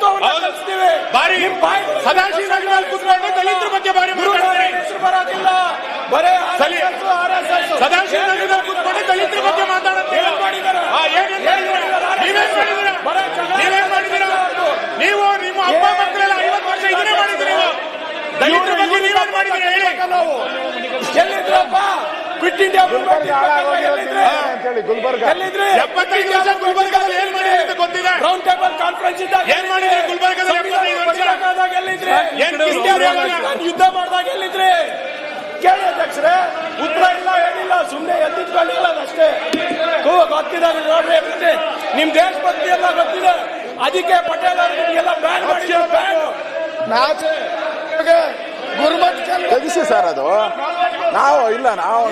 ತತ್ವವನ್ನು ಕಲಿಸ್ತೀವಿ. ಸದಾಶಿವ ಕೂತ್ಕೊಂಡು ದಲಿತರ ಬಗ್ಗೆ ಬಾರಿ ಹೆಸರು ಬರೋದಿಲ್ಲ. ಬರೇ ಸದಾಶಿವ ಕೂತ್ಕೊಂಡು ದಲಿತರ ಬಗ್ಗೆ ಮಾತಾಡುತ್ತೀವಿ. ನೀವೇನ್ ಮಾಡಿದ್ದೀರಾ? ನೀವು ನಿಮ್ಮ ಅಪ್ಪ ಮಕ್ಕಳೆಲ್ಲ 50 ವರ್ಷ ಇದನ್ನೇ ಮಾಡಿದ್ದೀರಿ. ದಲಿತರ ಬಗ್ಗೆ ನೀವೇನ್ ಮಾಡಿದ್ದೀರಿ ಹೇಳಿ? ನಾವು ಎಲ್ಲಿದ್ರಪ್ಪ? ಕ್ವಿಟ್ ಇಂಡಿಯಾ ಗುಲ್ಬರ್ಗ 75 ವರ್ಷ ಗುಲ್ಬರ್ಗದಲ್ಲಿ ಏನ್ ಮಾಡಿದ್ರಿ ಅಂತ ಗೊತ್ತಿದೆ. ರೌಂಡ್ ಟೇಬಲ್ ಕಾನ್ಫರೆನ್ಸ್ ಇದ್ದಾಗ ಏನ್ ಮಾಡಿದ್ರಿ ಗುಲ್ಬರ್ಗದಲ್ಲಿ 75 ವರ್ಷ? ಎಲ್ಲಿದ್ರಿ? ಯುದ್ಧ ಮಾಡಿದಾಗ ಎಲ್ಲಿದ್ರಿ? ಕೇಳಿ ಅಧ್ಯಕ್ಷರೇ, ಉತ್ತರ ಇಲ್ಲ ಏನಿಲ್ಲ, ಸುಮ್ಮನೆ ಎದ್ದಿಟ್ಕೊಂಡಿಲ್ಲ ಅಷ್ಟೇ. ಗೊತ್ತಿದ್ದಾರೆ ನೋಡ್ರಿ, ನಿಮ್ ದೇಶಭಕ್ತಿ ಎಲ್ಲ ಗೊತ್ತಿದೆ. ಅದಕ್ಕೆ ಪಟೇಲ್ ಅವರು ನಿಮ್ಗೆಲ್ಲ ಬ್ಯಾನ್ ಮಾಡಿದ್ರು. ತೆಗಿಸಿ ಸರ್, ಅದು ನಾವು ಇಲ್ಲ, ನಾವು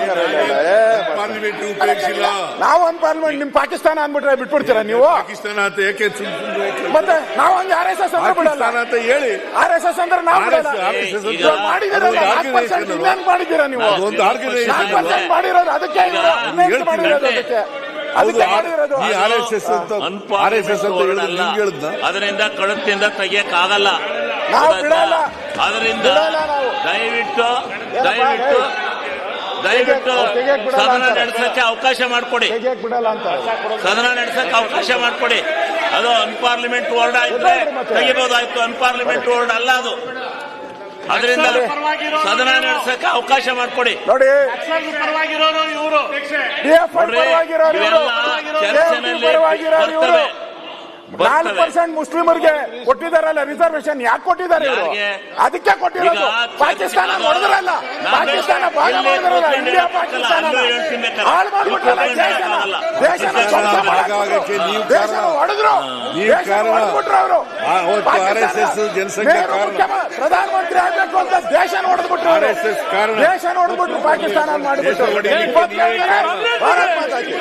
ಒಂದು ಪಾರ್ಲಿಮೆಂಟ್ ನಿಮ್ ಪಾಕಿಸ್ತಾನ ಅಂದ್ಬಿಟ್ರೆ ಬಿಟ್ಬಿಡ್ತೀರಾ ನೀವು? ಪಾಕಿಸ್ತಾನ ಅಂತ ಯಾಕೆ ಮತ್ತೆ ನಾವು ಹಂಗೆ RSS ಅಂದ್ರೆ ಬಿಡಲ್ಲ ಅಂತ ಹೇಳಿ, RSS ಅಂದ್ರೆ ನಾವು ಮಾಡಿದ್ದೀರಾ ನೀವು? ಒಂದು ಆರ್ಗನೈಸೇಷನ್ ಮಾಡಿರೋದು ಅದಕ್ಕೆ ಮಾಡಿರೋದು ಅದಕ್ಕೆ ಮಾಡಿರೋದು ಈ RSS ಅಂತ ಅದರಿಂದ ಕಳುತ್ತಿಂದ ತೆಗಿಯಕ್ಕಾಗಲ್ಲ. ನಾವು ಬಿಡಲ್ಲ. ಅದರಿಂದ ದಯವಿಟ್ಟು ಸದನ ನಡೆಸಕ್ಕೆ ಅವಕಾಶ ಮಾಡಿಕೊಡಿ. ಸದನ ನಡೆಸಕ್ಕೆ ಅವಕಾಶ ಮಾಡಿಕೊಡಿ. ಅದು ಅನ್ಪಾರ್ಲಿಮೆಂಟ್ ವರ್ಡ್ ಆಯ್ತು, ತೆಗಿಬಹುದಾಯ್ತು. ಅನ್ಪಾರ್ಲಿಮೆಂಟ್ ವರ್ಡ್ ಅಲ್ಲ ಅದು. ಅದರಿಂದ ಸದನ ನಡೆಸಕ್ಕೆ ಅವಕಾಶ ಮಾಡಿಕೊಡಿ. ನೋಡಿ, ಪರವಾಗಿರೋರು ಇವರು ಚರ್ಚೆನಲ್ಲಿ ಬರ್ತವೆ. 4% ಮುಸ್ಲಿಮರಿಗೆ ಕೊಟ್ಟಿದಾರಲ್ಲ ರಿಸರ್ವೇಶನ್, ಯಾಕೆ ಕೊಟ್ಟಿದ್ದಾರೆ ಇವರು? ಅದಕ್ಕೆ ಕೊಟ್ಟಿರೋದು. ಪಾಕಿಸ್ತಾನ ಹೊಡೆದ್ರಲ್ಲ, ಪಾಕಿಸ್ತಾನ ಭಾಗ ಮಾಡಿದ್ರಲ್ಲ, ಇಂಡಿಯಾ ಪಾಕಿಸ್ತಾನ ಹಾಳು ಮಾಡ್ಬಿಟ್ರಲ್ಲ, ದೇಶನ ಹೊಡೆದ್ರು, ಹೊಡೆದ್ಬಿಟ್ರು ಅವರು. ಪ್ರಧಾನಮಂತ್ರಿ ಆಗ್ಬೇಕು ಅಂತ ದೇಶನ ಹೊಡೆದ್ಬಿಟ್ರು, ದೇಶನ ಹೊಡೆದ್ಬಿಟ್ರು, ಪಾಕಿಸ್ತಾನ ಮಾಡಿಬಿಟ್ರು. ಭಾರತ್ ಮಾತಾ ಕಿ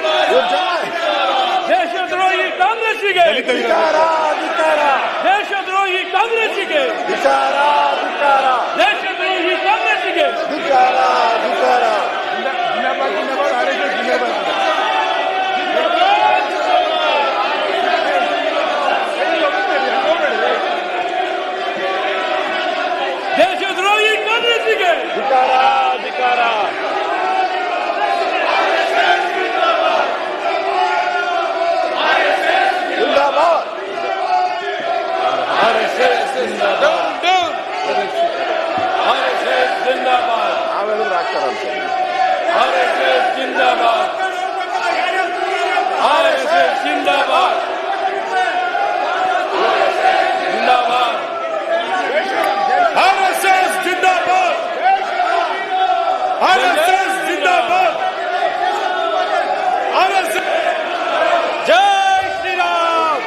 ದೇಶದ್ರೋಹಿ ಕಾಂಗ್ರೆಸ್ಸಿಗೆ ಧಿಕ್ಕಾರ, ಧಿಕ್ಕಾರ. ದೇಶದ್ರೋಹಿ ಕಾಂಗ್ರೆಸ್ಸಿಗೆ ಧಿಕ್ಕಾರ, ಧಿಕ್ಕಾರ. ದೇಶದ್ರೋಹಿ ಕಾಂಗ್ರೆಸ್ಸಿಗೆ ಧಿಕ್ಕಾರ, ಧಿಕ್ಕಾರ. ದೇಶದ್ರೋಹಿ ಕಾಂಗ್ರೆಸ್ಸಿಗೆ ಧಿಕ್ಕಾರ, ಧಿಕ್ಕಾರ. ನಾವೆಲ್ಲರೂ ಆಗ್ತಾರಂತ ಜಿಂದಾಬಾದ್, RSS ಜಿಂದಾಬಾದ್, ಜಿಂದಾಬಾದ್, RSS ಜಿಂದಾಬಾದ್, RSS ಜಿಂದಾಬಾದ್, RSS. ಜೈ ಶ್ರೀರಾಮ್,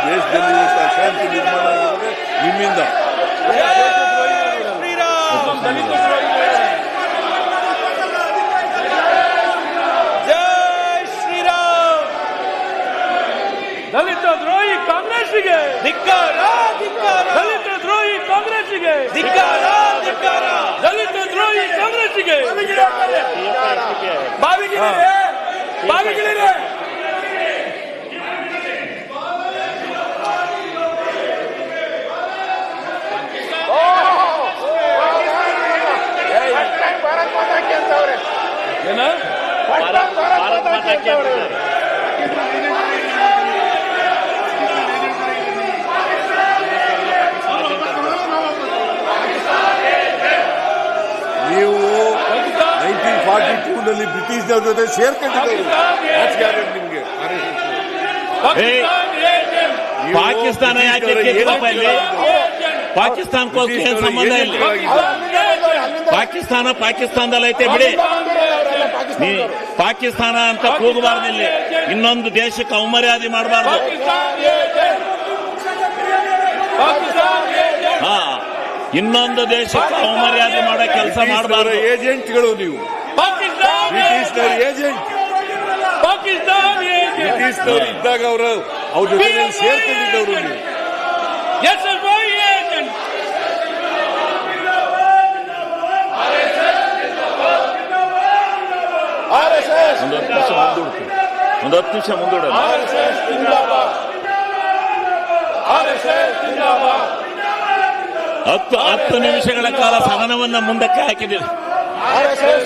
ದೇಶದಲ್ಲಿ ಅಶಾಂತಿ ನಿರ್ಮಾಣ ಆಗಿರೋದೇ ನಿಮ್ಮಿಂದ. ಜೈ ಶ್ರೀರಾಮ್. ದಲಿತ ದ್ರೋಹಿ ಕಾಂಗ್ರೆಸ್ಸಿಗೆ ಧಿಕ್ಕಾರ, ಧಿಕ್ಕಾರ. ದಲಿತ ದ್ರೋಹಿ ಕಾಂಗ್ರೆಸ್ಸಿಗೆ ಧಿಕ್ಕಾರ, ಧಿಕ್ಕಾರ. ದಲಿತ ದ್ರೋಹಿ ಕಾಂಗ್ರೆಸ್ಸಿಗೆ ಬಾವಿಗಿಳಿರೆ, ಬಾವಿಗಿಳಿರೆ. ನೀವು 1942ನಲ್ಲಿ ಬ್ರಿಟಿಷ್ ಜೊತೆ ಸೇರ್ಕೊಂಡಿದ್ದವರು ನಿಮ್ಗೆ. ಪಾಕಿಸ್ತಾನ ಯಾಕೆ ಪಾಕಿಸ್ತಾನಕ್ಕೋಸ್ಕರ ಏನ್ ಸಂಬಂಧ ಇಲ್ಲ. ಪಾಕಿಸ್ತಾನ ಪಾಕಿಸ್ತಾನದಲ್ಲಿ ಐತೆ ಬಿಡಿ. ಪಾಕಿಸ್ತಾನ ಅಂತ ಕೂಗಬಾರ್ದು ಇಲ್ಲಿ. ಇನ್ನೊಂದು ದೇಶಕ್ಕೆ ಅವಮರ್ಯಾದೆ ಮಾಡಬಾರ್ದು. ಇನ್ನೊಂದು ದೇಶಕ್ಕೆ ಅವಮರ್ಯಾದೆ ಮಾಡೋ ಕೆಲಸ ಮಾಡಬಾರ್ದು. ಏಜೆಂಟ್ಗಳು ನೀವು, ಬ್ರಿಟಿಷ್ನವ್ರ ಏಜೆಂಟ್. ಬ್ರಿಟಿಷ್ನವ್ರು ಇದ್ದಾಗ ಅವ್ರ ಜೊತೆ ಸೇರ್ಕೊಂಡಿದ್ದವರು ನೀವು. RSS ಒಂದು 10 ನಿಮಿಷ ಮುಂದೂಡೋಣ. RSS ಜಿಂದಾಬಾದ್. RSS ಜಿಂದಾಬಾದ್. 10 ನಿಮಿಷಗಳ ಕಾಲ ಸದನವನ್ನ ಮುಂದಕ್ಕೆ ಹಾಕಿದ್ದೀರಿ. RSS